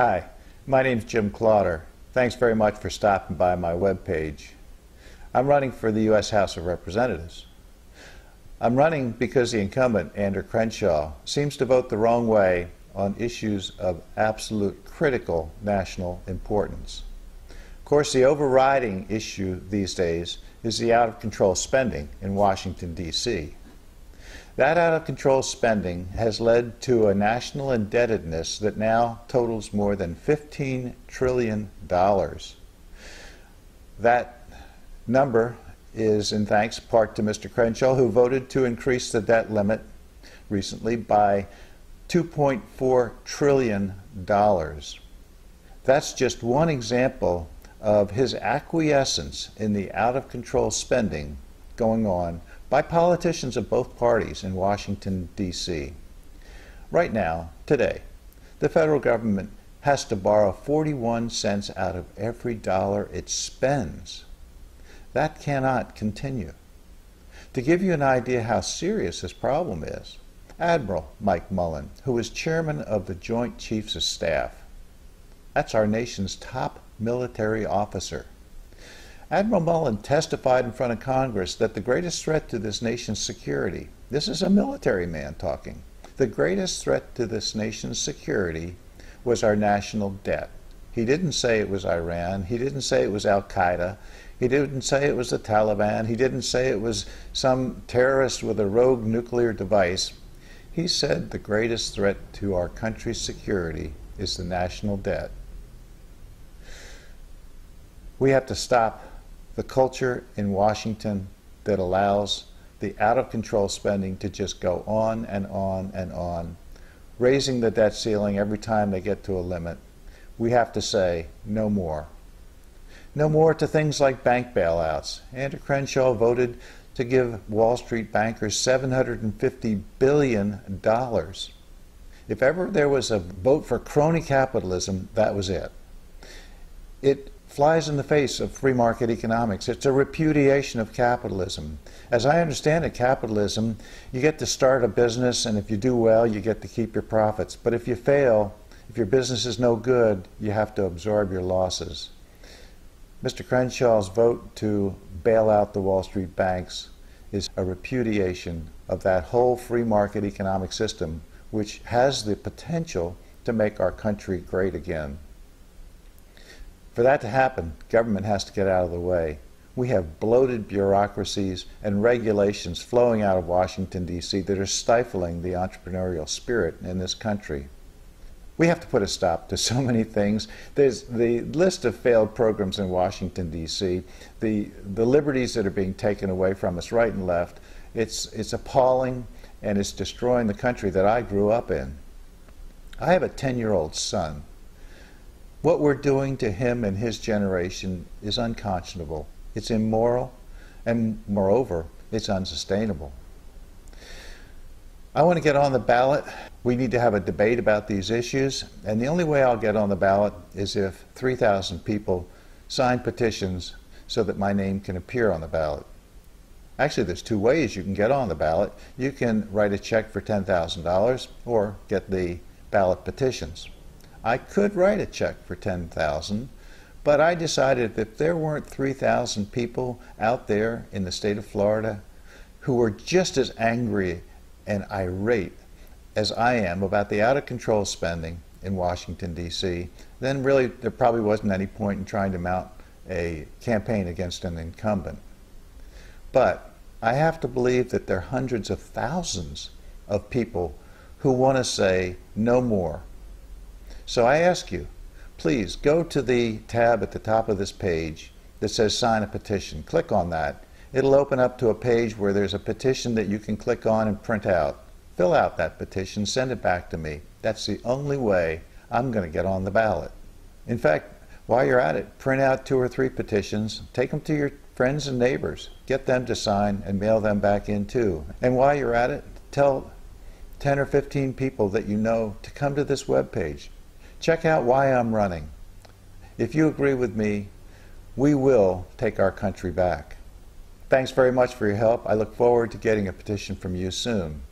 Hi, my name's Jim Clodder. Thanks very much for stopping by my webpage. I'm running for the U.S. House of Representatives. I'm running because the incumbent, Andrew Crenshaw, seems to vote the wrong way on issues of absolute critical national importance. Of course, the overriding issue these days is the out-of-control spending in Washington, D.C. That out-of-control spending has led to a national indebtedness that now totals more than $15 trillion. That number is in thanks part to Mr. Crenshaw, who voted to increase the debt limit recently by $2.4 trillion. That's just one example of his acquiescence in the out-of-control spending going on by politicians of both parties in Washington, D.C. Right now, today, the federal government has to borrow 41 cents out of every dollar it spends. That cannot continue. To give you an idea how serious this problem is, Admiral Mike Mullen, who is chairman of the Joint Chiefs of Staff, that's our nation's top military officer. Admiral Mullen testified in front of Congress that the greatest threat to this nation's security, this is a military man talking, the greatest threat to this nation's security was our national debt. He didn't say it was Iran, he didn't say it was Al-Qaeda, he didn't say it was the Taliban, he didn't say it was some terrorist with a rogue nuclear device. He said the greatest threat to our country's security is the national debt. We have to stop the culture in Washington that allows the out-of-control spending to just go on and on and on, raising the debt ceiling every time they get to a limit. We have to say no more. No more to things like bank bailouts. Andrew Crenshaw voted to give Wall Street bankers $750 billion. If ever there was a vote for crony capitalism, that was it. It flies in the face of free market economics. It's a repudiation of capitalism. As I understand it, capitalism, you get to start a business, and if you do well, you get to keep your profits. But if you fail, if your business is no good, you have to absorb your losses. Mr. Crenshaw's vote to bail out the Wall Street banks is a repudiation of that whole free market economic system, which has the potential to make our country great again. For that to happen, government has to get out of the way. We have bloated bureaucracies and regulations flowing out of Washington, D.C. that are stifling the entrepreneurial spirit in this country. We have to put a stop to so many things. There's the list of failed programs in Washington, D.C., the liberties that are being taken away from us right and left. It's appalling, and it's destroying the country that I grew up in. I have a 10-year-old son. What we're doing to him and his generation is unconscionable. It's immoral, and moreover, it's unsustainable. I want to get on the ballot. We need to have a debate about these issues, and the only way I'll get on the ballot is if 3,000 people sign petitions so that my name can appear on the ballot. Actually, there's two ways you can get on the ballot. You can write a check for $10,000 or get the ballot petitions. I could write a check for $10,000, but I decided that if there weren't 3,000 people out there in the state of Florida who were just as angry and irate as I am about the out-of-control spending in Washington, D.C., then really there probably wasn't any point in trying to mount a campaign against an incumbent. But I have to believe that there are hundreds of thousands of people who want to say no more. So I ask you, please go to the tab at the top of this page that says sign a petition. Click on that. It'll open up to a page where there's a petition that you can click on and print out. Fill out that petition, send it back to me. That's the only way I'm going to get on the ballot. In fact, while you're at it, print out 2 or 3 petitions, take them to your friends and neighbors, get them to sign and mail them back in too. And while you're at it, tell 10 or 15 people that you know to come to this webpage. Check out why I'm running. If you agree with me, we will take our country back. Thanks very much for your help. I look forward to getting a petition from you soon.